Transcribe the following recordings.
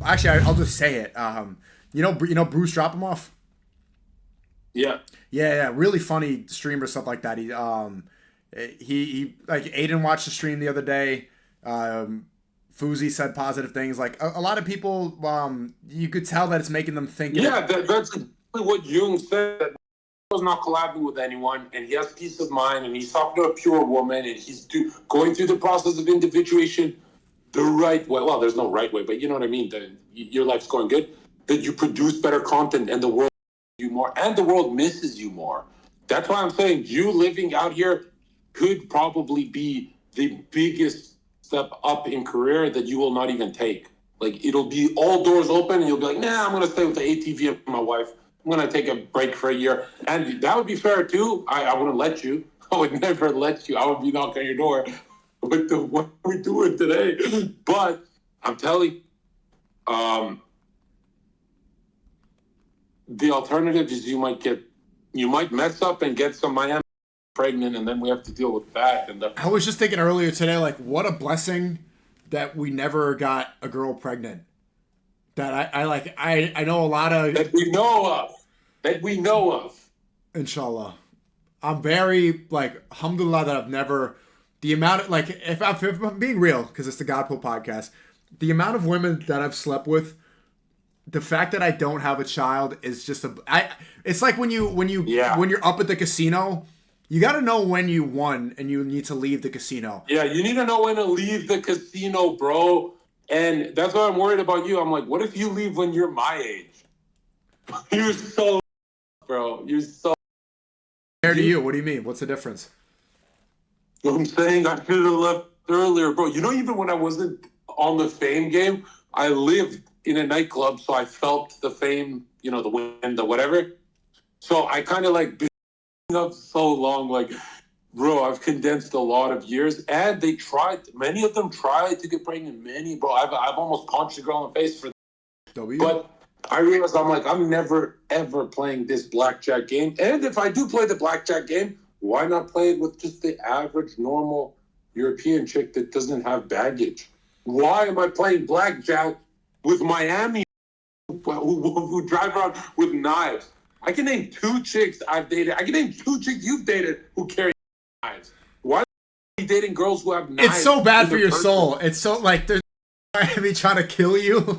Actually, I'll just say it. You know Bruce Dropomoff? Yeah. Yeah, really funny streamer, stuff like that. He like Aiden watched the stream the other day. Fuzi said positive things. Like a lot of people, you could tell that it's making them think. Yeah, that's exactly what Jung said. That he was not collabing with anyone, and he has peace of mind, and he's talking to a pure woman, and he's going through the process of individuation the right way. Well, there's no right way, but you know what I mean. Your life's going good. That you produce better content, and the world you more, and the world misses you more. That's why I'm saying you living out here could probably be the biggest step up in career that you will not even take. Like it'll be all doors open, and you'll be like, nah, I'm gonna stay with the ATV and my wife. I'm gonna take a break for a year, and that would be fair too. I wouldn't let you. I would never let you. I would be knocking on your door with the what we're doing today. But I'm telling you, the alternative is you might mess up and get some Miami pregnant, and then we have to deal with that. And I was just thinking earlier today, like, what a blessing that we never got a girl pregnant. That I know a lot of that we know of. Inshallah. I'm very like alhamdulillah that I've never the amount of like if I'm being real because it's the Godpool podcast, the amount of women that I've slept with, the fact that I don't have a child is just it's like when you're up at the casino, you got to know when you won and you need to leave the casino. Yeah, you need to know when to leave the casino, bro. And that's why I'm worried about you. I'm like, what if you leave when you're my age? You're so, bro. You're so. Compared to you, what do you mean? What's the difference? I'm saying I should have left earlier, bro. You know, even when I wasn't on the fame game, I lived in a nightclub, so I felt the fame, you know, the wind, the whatever. So I kind of like been up so long, like, bro, I've condensed a lot of years, and many of them tried to get pregnant. Bro, I've almost punched a girl in the face for W. But I realized I'm never ever playing this blackjack game. And if I do play the blackjack game, why not play it with just the average, normal European chick that doesn't have baggage? Why am I playing blackjack with Miami who drive around with knives? I can name 2 chicks I've dated. I can name 2 chicks you've dated who carry knives. Why are you dating girls who have knives? It's so bad for your soul. It's so like there's me trying to kill you.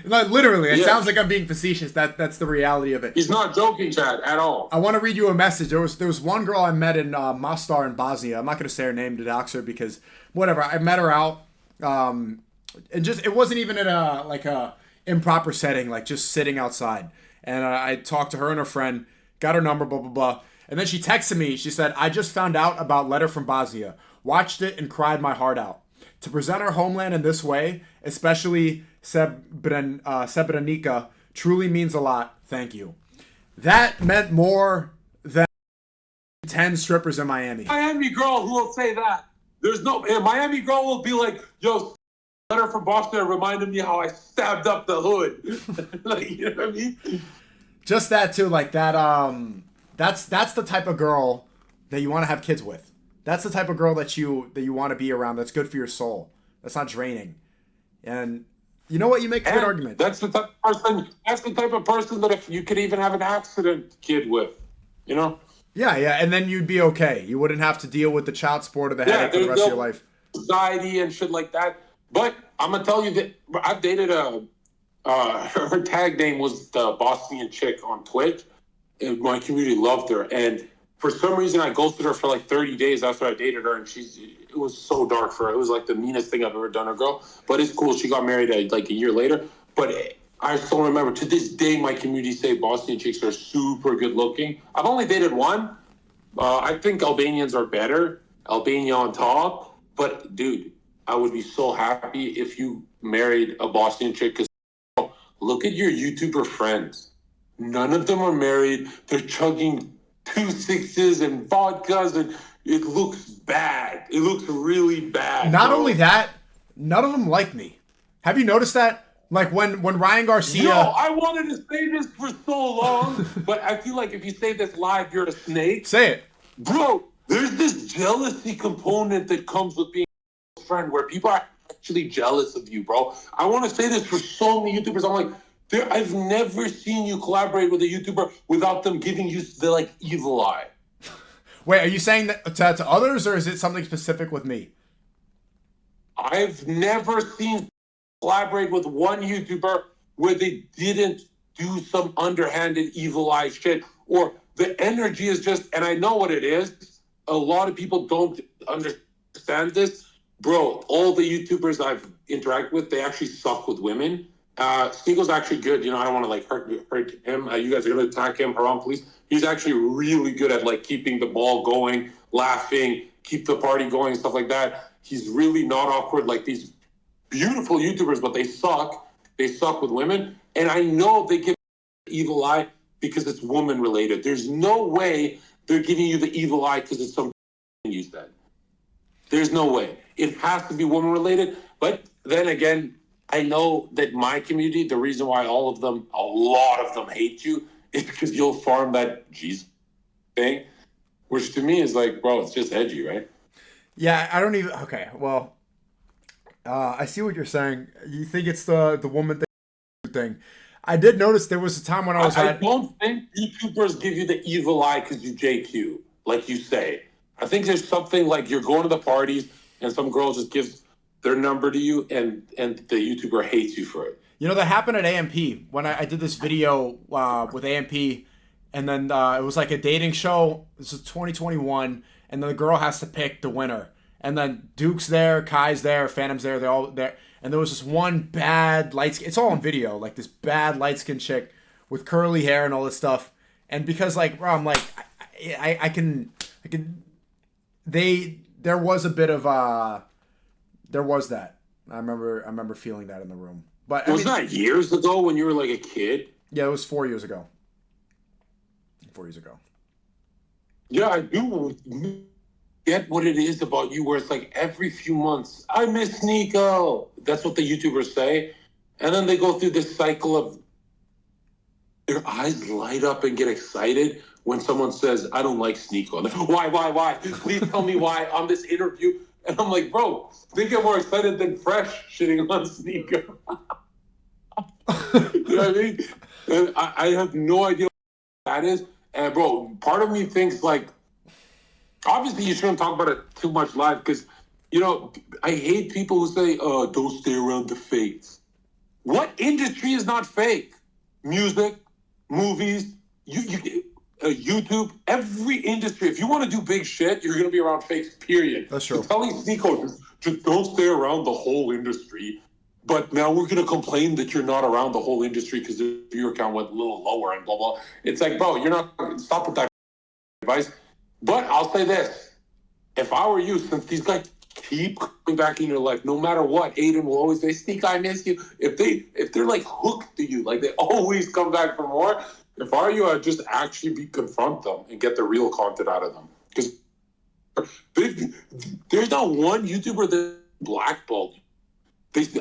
like literally, it sounds like I'm being facetious. That's the reality of it. He's not joking, Chad, at all. I want to read you a message. There was one girl I met in Mostar in Bosnia. I'm not going to say her name to dox her because whatever. I met her out, and just it wasn't even in a improper setting, like just sitting outside. And I talked to her and her friend, got her number, blah blah blah. And then she texted me. She said, "I just found out about Letter from Bosnia. Watched it and cried my heart out. To present our homeland in this way, especially Srebrenica, truly means a lot. Thank you." That meant more than 10 strippers in Miami. Miami girl who will say that. There's no Miami girl will be like, yo, Letter from Boston reminded me how I stabbed up the hood. Like, you know what I mean? Just that too, like that. That's the type of girl that you want to have kids with. That's the type of girl that you want to be around. That's good for your soul. That's not draining. And you know what? You make a good argument. That's the type of person. That's the type of person that if you could even have an accident kid with, you know. Yeah, and then you'd be okay. You wouldn't have to deal with the child support or the headache for the rest of your life. Anxiety and shit like that. But I'm gonna tell you that I've dated her tag name was the Bosnian chick on Twitch, and my community loved her. And for some reason, I ghosted her for like 30 days after I dated her, and it was so dark for her. It was like the meanest thing I've ever done to a girl. But it's cool. She got married like a year later. But I still remember, to this day, my community say Bosnian chicks are super good looking. I've only dated one. I think Albanians are better. Albania on top. But, dude, I would be so happy if you married a Bosnian chick, because look at your YouTuber friends. None of them are married. They're chugging 2 6s and vodkas, and it looks bad. It looks really bad. Not only that, none of them like me. Have you noticed that? Like when Ryan Garcia... No, I wanted to say this for so long, but I feel like if you say this live, you're a snake. Say it. Bro, there's this jealousy component that comes with being a friend where people are, actually jealous of you, bro. I want to say this for so many YouTubers. I'm like, I've never seen you collaborate with a YouTuber without them giving you the like evil eye. Wait, are you saying that to others, or is it something specific with me? I've never seen collaborate with one YouTuber where they didn't do some underhanded evil eye shit, or the energy is just, and I know what it is. A lot of people don't understand this. Bro, all the YouTubers I've interacted with, they actually suck with women. Sneako's actually good. You know, I don't want to like hurt him. You guys are going to attack him, haram, please. He's actually really good at like keeping the ball going, laughing, keep the party going, stuff like that. He's really not awkward like these beautiful YouTubers, but they suck. They suck with women. And I know they give evil eye because it's woman related. There's no way they're giving you the evil eye because it's some you said. There's no way. It has to be woman related. But then again, I know that my community, the reason why a lot of them hate you is because you'll farm that Jesus thing, which to me is like, bro, it's just edgy, right? Yeah, I don't even. Okay, well, I see what you're saying. You think it's the woman thing. I did notice there was a time when I don't think YouTubers give you the evil eye because you JQ, like you say. I think there's something like you're going to the parties and some girl just gives their number to you and the YouTuber hates you for it. You know, that happened at AMP when I did this video with AMP, and then it was like a dating show. This is 2021, and then the girl has to pick the winner. And then Duke's there, Kai's there, Phantom's there, they're all there. And there was this one bad light skin, it's all on video, like this bad light skin chick with curly hair and all this stuff. And because like, bro, I'm like, I can, there was a bit of, there was that. I remember feeling that in the room. But was that years ago when you were like a kid? Yeah, it was 4 years ago. 4 years ago. Yeah, I do get what it is about you where it's like every few months, I miss Sneako. That's what the YouTubers say. And then they go through this cycle of their eyes light up and get excited when someone says, I don't like Sneako. Why? Please tell me why on this interview. And I'm like, bro, they get more excited than Fresh shitting on Sneako. You know what I mean? And I have no idea what that is. And bro, part of me thinks like, obviously you shouldn't talk about it too much live because, you know, I hate people who say, don't stay around the fakes. What industry is not fake? Music, movies, YouTube, every industry. If you want to do big shit, you're going to be around fakes, period. That's true. So telling Sneako, just don't stay around the whole industry. But now we're going to complain that you're not around the whole industry because the viewer count went a little lower and blah, blah. It's like, bro, you're not, stop with that advice. But I'll say this. If I were you, since these guys keep coming back in your life, no matter what, Aiden will always say, Sneak, I miss you. If they're like hooked to you, like they always come back for more, if I were you, I'd just actually confront them and get the real content out of them. Because there's not one YouTuber that blackballed you.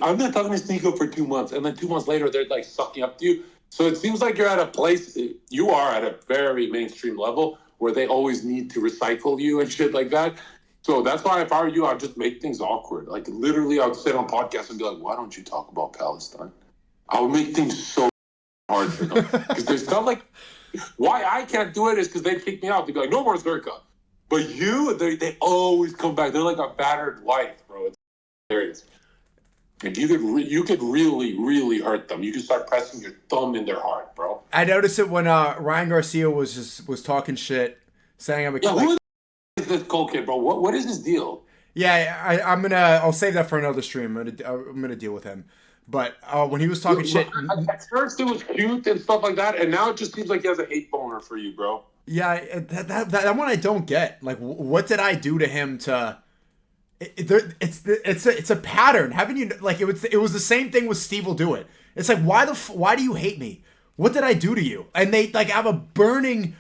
I'm not talking to Sneako for 2 months, and then 2 months later, they're like sucking up to you. So it seems like you're at a place, you are at a very mainstream level where they always need to recycle you and shit like that. So that's why if I were you, I'd just make things awkward. Like literally, I'd sit on podcasts and be like, why don't you talk about Palestine? I would make things so hard for them. Because there's stuff like, why I can't do it is because they'd kick me out. They'd be like, no more Zherka. But you, they always come back. They're like a battered wife, bro. It's hilarious. And you could really, really hurt them. You could start pressing your thumb in their heart, bro. I noticed it when Ryan Garcia was talking shit, saying I'm a kid. Who is this cool kid, bro? What is his deal? Yeah, I'll save that for another stream. I'm gonna deal with him. But when he was talking shit, at first it was cute and stuff like that, and now it just seems like he has a hate boner for you, bro. Yeah, that one I don't get. Like, what did I do to him to? It's a pattern. Haven't you like it was the same thing with Steve will do it. It's like why do you hate me? What did I do to you? And they like have a burning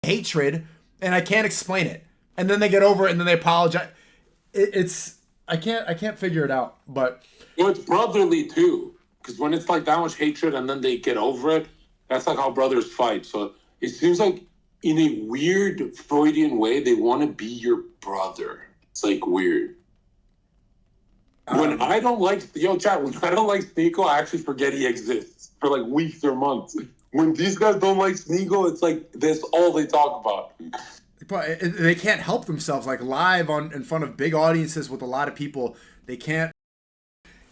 hatred, and I can't explain it. And then they get over it, and then they apologize. I can't figure it out. But well, it's brotherly too, because when it's like that much hatred, and then they get over it, that's like how brothers fight. So it seems like in a weird Freudian way, they want to be your brother. It's like weird. When I don't like chat, when I don't like Sneako, I actually forget he exists for like weeks or months. When these guys don't like Sneako, it's like that's all they talk about. But they can't help themselves. Like live in front of big audiences with a lot of people, they can't.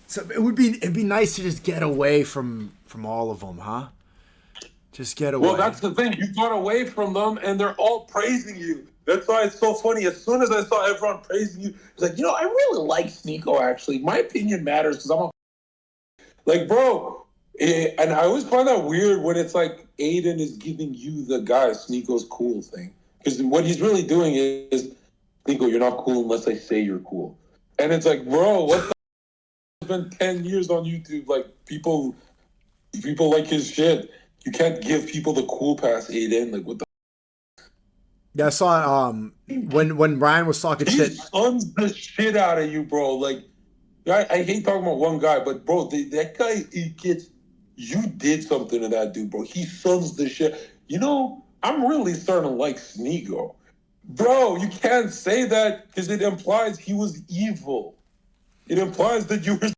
So it'd be nice to just get away from all of them, huh? Just get away. Well, that's the thing. You got away from them, and they're all praising you. That's why it's so funny. As soon as I saw everyone praising you, it's like, I really like Sneako, actually. My opinion matters because I'm a... Like, bro, and I always find that weird when it's like Aiden is giving you the guy Sneako's cool thing. Because what he's really doing is, Sneako, you're not cool unless I say you're cool. And it's like, bro, what the... It's been 10 years on YouTube. Like, people like his shit. You can't give people the cool pass, Aiden. Like, what the... Yeah, I saw when Ryan was talking shit. He suns the shit out of you, bro. Like, I hate talking about one guy, but bro, that guy, you did something to that dude, bro. He suns the shit. I'm really starting to like Sneako. Bro, you can't say that because it implies he was evil. It implies that you were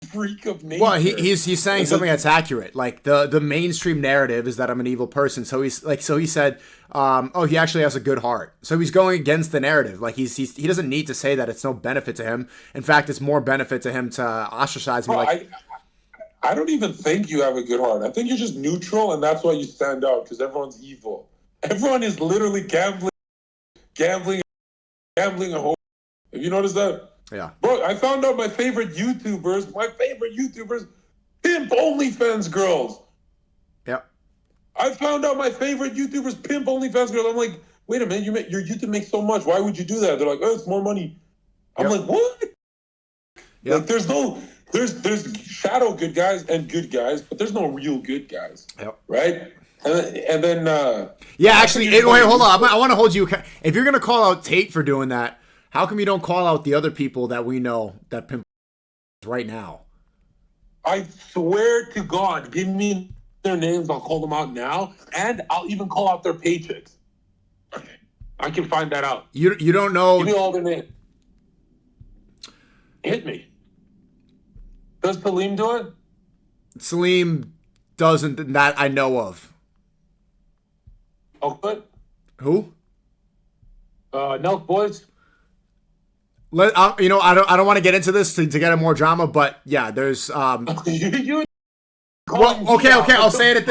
freak of nature. Well, he's saying something that's accurate. Like the mainstream narrative is that I'm an evil person. So he said, he actually has a good heart. So he's going against the narrative. Like he doesn't need to say that. It's no benefit to him. In fact, it's more benefit to him to ostracize me. I don't even think you have a good heart. I think you're just neutral, and that's why you stand out because everyone's evil. Everyone is literally gambling a whole. Have you noticed that? Yeah. Bro, I found out my favorite YouTubers, pimp OnlyFans girls. Yep. I found out my favorite YouTubers pimp OnlyFans girls. I'm like, wait a minute, your YouTube makes so much. Why would you do that? They're like, it's more money. I'm like, what? Yep. Like, there's shadow good guys and good guys, but there's no real good guys. Yep. Right? And then... actually, wait, hold on. I want to hold you... If you're going to call out Tate for doing that, how come you don't call out the other people that we know that pimp right now? I swear to God, give me their names. I'll call them out now, and I'll even call out their paychecks. I can find that out. You don't know? Give me all their names. Hit me. Does Salim do it? Salim doesn't. That I know of. Oh, good. Who? Nelk Boys. I don't want to get into this to get more drama, but yeah, there's Well, okay. I'll say it at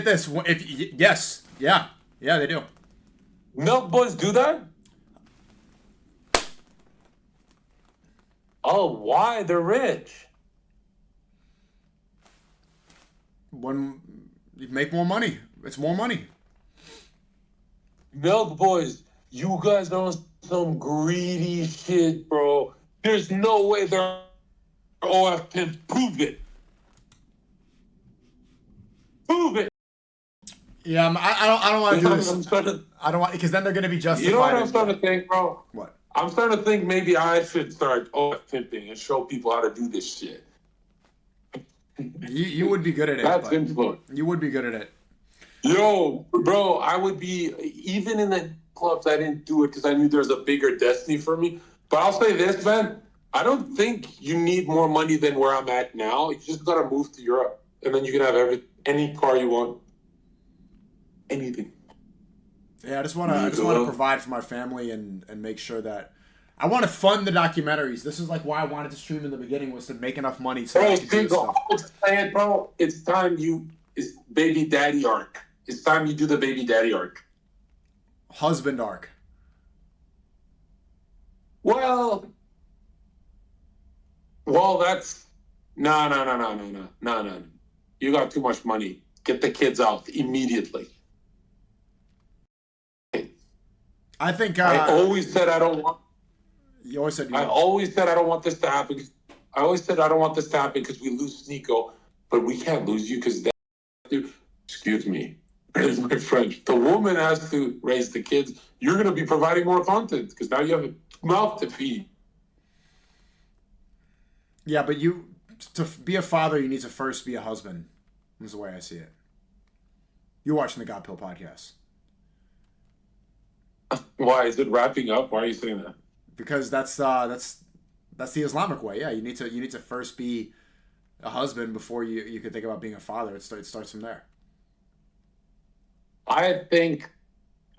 this. Yes, yeah, they do. Milk Boys do that? Oh, why? They're rich. When you make more money, it's more money. Milk Boys, you guys are on some greedy shit, bro. There's no way they're OF pimps. Prove it. Prove it. Yeah, I don't want to do this. I don't want, because then they're going to be justified. You know what I'm starting to think, bro? What? I'm starting to think maybe I should start OF pimping and show people how to do this shit. You would be good at it. That's influence. You would be good at it. Yo, bro, I would be, even in the clubs, I didn't do it because I knew there's a bigger destiny for me. But I'll say this, man, I don't think you need more money than where I'm at now. You just got to move to Europe, and then you can have any car you want. Anything. Yeah, I just want to provide for my family and make sure that I want to fund the documentaries. This is like why I wanted to stream in the beginning, was to make enough money so I could do this stuff. Bro, it's time it's baby daddy arc. It's time you do the baby daddy arc. Husband arc. Well, that's no. You got too much money. Get the kids out immediately. I think I always said I don't want. You always said. I always said I don't want this to happen. I always said I don't want this to happen because we lose Sneako, but we can't lose you because that. Excuse me, there's my French. The woman has to raise the kids. You're going to be providing more content because now you have a mouth to feed. Yeah, but to be a father, you need to first be a husband. Is the way I see it. You're watching the God Pill podcast. Why is it wrapping up? Why are you saying that? Because that's That's the Islamic way. Yeah, you need to first be a husband before you could think about being a father. It starts from there. I think,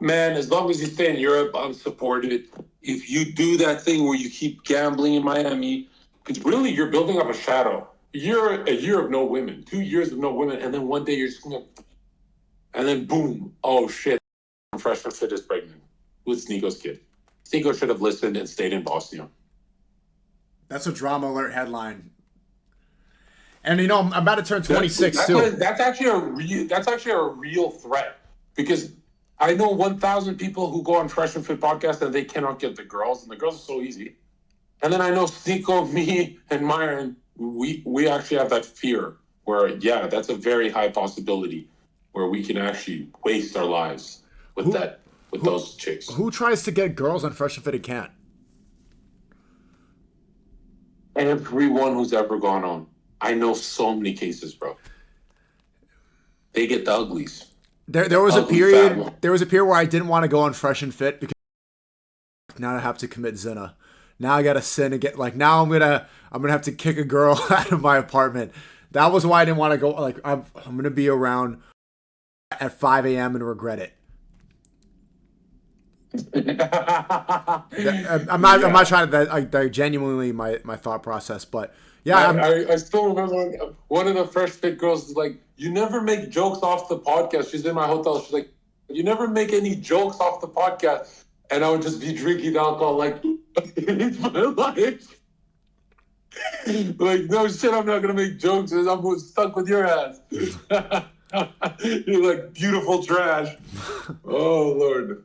man, as long as you stay in Europe, I'm supported. If you do that thing where you keep gambling in Miami, because really you're building up a shadow. A year of no women, 2 years of no women, and then one day you're just gonna, and then boom, oh shit, freshman fit is pregnant with Sneako's kid. Sneako should have listened and stayed in Bosnia. That's a drama alert headline. And I'm about to turn 26 too. That's actually a real threat, because I know 1,000 people who go on Fresh and Fit podcast and they cannot get the girls, and the girls are so easy. And then I know Sneako, me, and Myron, we actually have that fear where, yeah, that's a very high possibility where we can actually waste our lives with those chicks. Who tries to get girls on Fresh and Fit and can't? Everyone who's ever gone on. I know so many cases, bro. They get the uglies. There was a period where I didn't want to go on Fresh and Fit because now I have to commit zina. Now I gotta sin and get now I'm gonna have to kick a girl out of my apartment. That was why I didn't want to go. I'm gonna be around at 5 a.m. and regret it. I'm not trying to genuinely my thought process, but yeah. I still remember one of the Fresh Fit girls was like, "You never make jokes off the podcast." She's in my hotel. She's like, "You never make any jokes off the podcast," and I would just be drinking alcohol like, "It's my life." Like, no shit, I'm not gonna make jokes. I'm stuck with your ass. You're like beautiful trash. Oh Lord.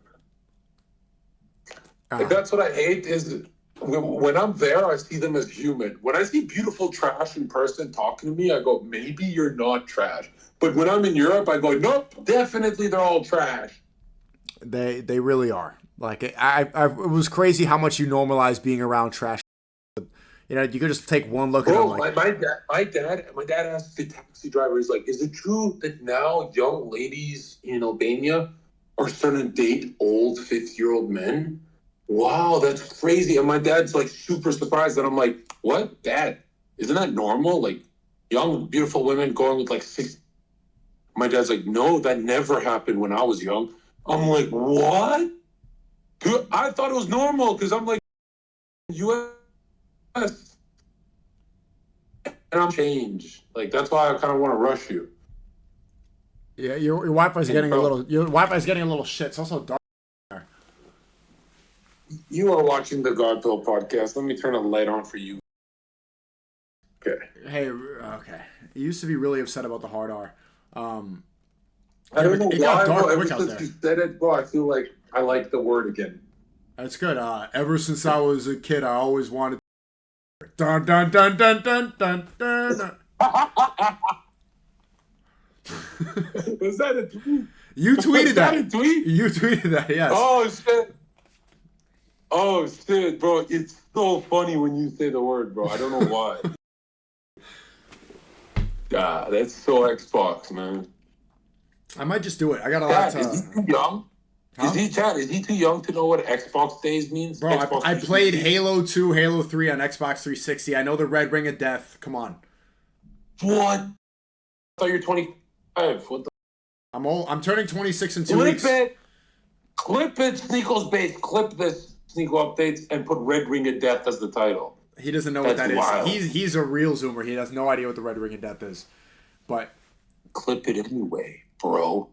That's what I hate is when I'm there, I see them as human. When I see beautiful trash in person talking to me, I go, maybe you're not trash. But when I'm in Europe, I go, nope, definitely they're all trash. They really are. It was crazy how much you normalize being around trash. You could just take one look at them. My dad asked the taxi driver, he's like, is it true that now young ladies in Albania are starting to date old 50-year-old men? Wow, that's crazy. And my dad's like super surprised. And I'm like, what? Dad, isn't that normal? Like young, beautiful women going with 6. My dad's like, no, that never happened when I was young. I'm like, what? Dude, I thought it was normal because I'm like, U.S. And I'm change. That's why I kind of want to rush you. Yeah, your Wi-Fi's getting a little shit. It's also dark. You are watching the Godpill podcast. Let me turn a light on for you. Okay. Hey, okay. You used to be really upset about the hard R. I don't know why, bro. Ever since you said it, bro, I feel like I like the word again. That's good. Ever since I was a kid, I always wanted. Dun dun dun dun dun dun dun. Was that a tweet? You tweeted that. Was that a tweet? You tweeted that. Yes. Oh shit, bro! It's so funny when you say the word, bro. I don't know why. God, that's so Xbox, man. I might just do it. I got a lot of time. Is he too young? Huh? Is he too young to know what Xbox days means? Bro, I played Halo 2, Halo 3 on Xbox 360. I know the Red Ring of Death. Come on. What? I thought you're 25. What the? I'm turning 26 in 2 weeks. Clip it, Sneako's base. Clip this. Sneako updates and put Red Ring of Death as the title. He doesn't know what that is. He's a real Zoomer. He has no idea what the Red Ring of Death is. But clip it anyway, bro.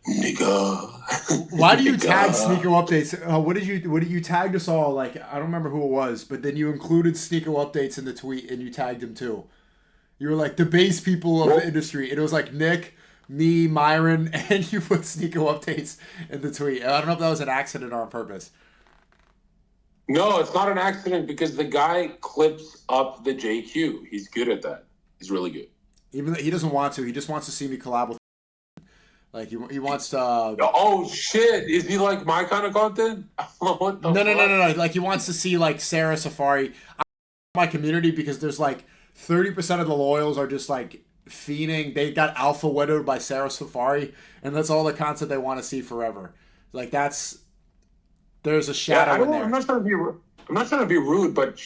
Nigga. Why do you tag Sneako updates? What did you tag us all? I don't remember who it was, but then you included Sneako updates in the tweet and you tagged him too. You were like the base people of the industry. And it was like Nick, me, Myron, and you put Sneako updates in the tweet. I don't know if that was an accident or on purpose. No, it's not an accident because the guy clips up the JQ. He's good at that. He's really good. Even though he doesn't want to. He just wants to see me collab with he wants to... Oh, shit. Is he like my kind of content? What the fuck? No. He wants to see Sarah Safari. My community because there's 30% of the loyals are just fiending. They got alpha widowed by Sarah Safari, and that's all the content they want to see forever. There's a shadow in there. I'm not trying to be. I'm not trying to be rude, but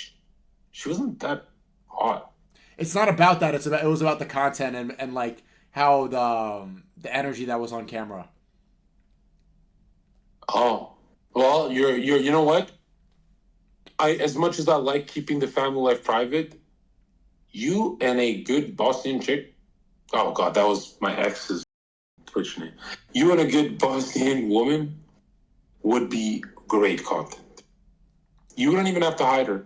she wasn't that hot. It's not about that. It was about the content and like how the energy that was on camera. Oh, well, you know what? As much as I like keeping the family life private, you and a good Bosnian chick. Oh God, that was my ex's Twitch name. You and a good Bosnian woman would be great content. You wouldn't even have to hide her.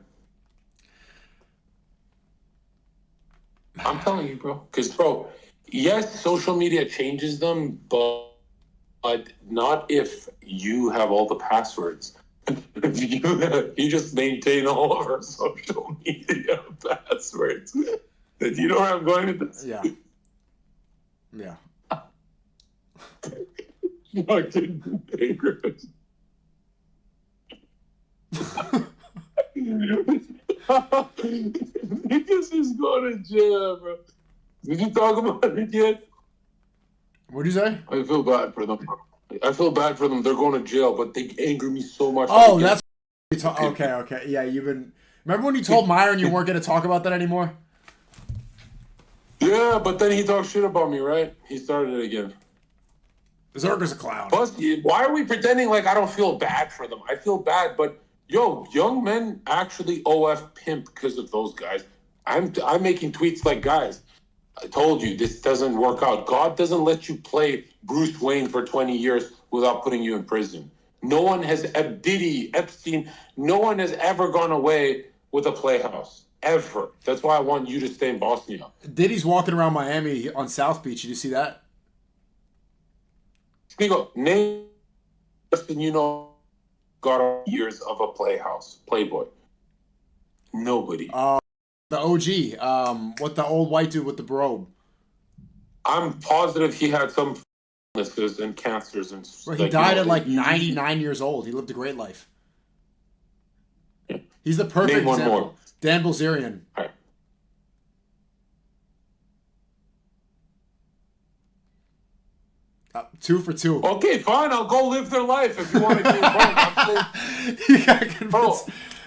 I'm telling you, bro. Because, bro, yes, social media changes them, but not if you have all the passwords. You just maintain all of our social media passwords. Do you know where I'm going with this? Yeah. Yeah. Fucking beggars. Niggas is going to jail, bro. Did you talk about it yet? What'd you say? I feel bad for them. I feel bad for them. They're going to jail, but they anger me so much. Oh, that's okay. Yeah, you've been. Remember when you told Myron you weren't going to talk about that anymore? Yeah, but then he talked shit about me, right? He started it again. Zherka's a clown. Plus, why are we pretending like I don't feel bad for them? I feel bad, but yo, young men actually OF pimp because of those guys. I'm making tweets like, guys, I told you this doesn't work out. God doesn't let you play Bruce Wayne for 20 years without putting you in prison. No one has Diddy, Epstein, no one has ever gone away with a playhouse. Ever. That's why I want you to stay in Bosnia. Diddy's walking around Miami on South Beach. Did you see that? Sneako, name person you know got years of a Playboy. Nobody. The OG. What the old white dude with the robe? I'm positive he had some illnesses and cancers and. Bro, he died at like 99 years old. He lived a great life. Yeah. He's the perfect Name one example. more. Dan Bilzerian. All right. Two for two. Okay, fine. I'll go live their life if you want to do it. You got convinced. Bro,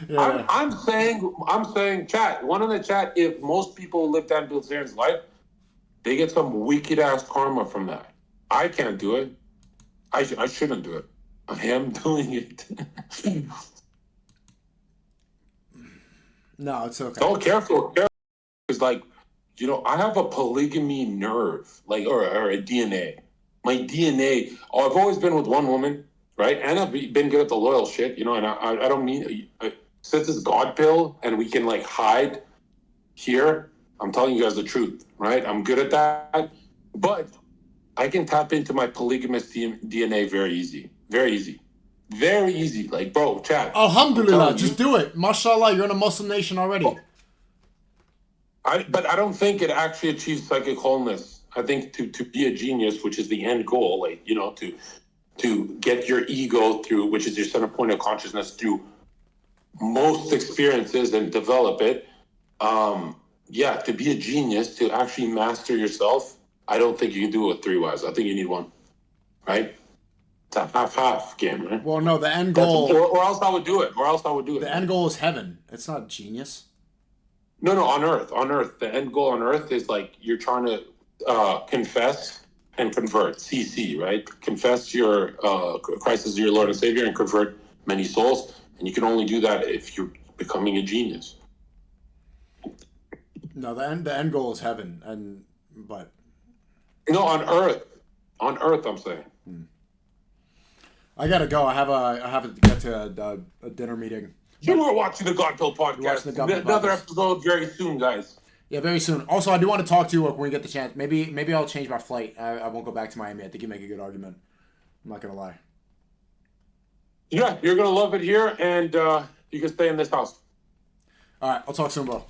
Yeah. I'm saying, chat. One in the chat. If most people live Dan Bilzerian's life, they get some wicked ass karma from that. I can't do it. I shouldn't do it. I am doing it. No, it's okay. Oh, careful. Because, like, I have a polygamy nerve, like, or a DNA. My DNA, I've always been with one woman, right? And I've been good at the loyal shit, and I don't mean, since it's God pill and we can, like, hide here, I'm telling you guys the truth, right? I'm good at that. But I can tap into my polygamous DNA very easy. Very easy. Very easy. Like, bro, chat. Alhamdulillah, just do it. Mashallah, you're in a Muslim nation already. But I don't think it actually achieves psychic wholeness. I think to be a genius, which is the end goal, like, to get your ego through, which is your center point of consciousness, through most experiences and develop it. To be a genius, to actually master yourself, I don't think you can do it with three wives. I think you need one, right? It's a half game, right? Well, no, the end goal... Or else I would do it. The end goal is heaven. It's not genius. No, on Earth. On Earth. The end goal on Earth is like you're trying to confess and convert. CC, right? Confess your Christ as your Lord and Savior and convert many souls. And you can only do that if you're becoming a genius. No, the end goal is heaven. But... No, on Earth. On Earth, I'm saying. I gotta go. I have to get to a dinner meeting. You are watching the God Pill podcast. Another episode very soon, guys. Yeah, very soon. Also, I do want to talk to you when we get the chance. Maybe I'll change my flight. I won't go back to Miami. I think you make a good argument. I'm not gonna lie. Yeah, you're gonna love it here, and you can stay in this house. All right, I'll talk soon, bro.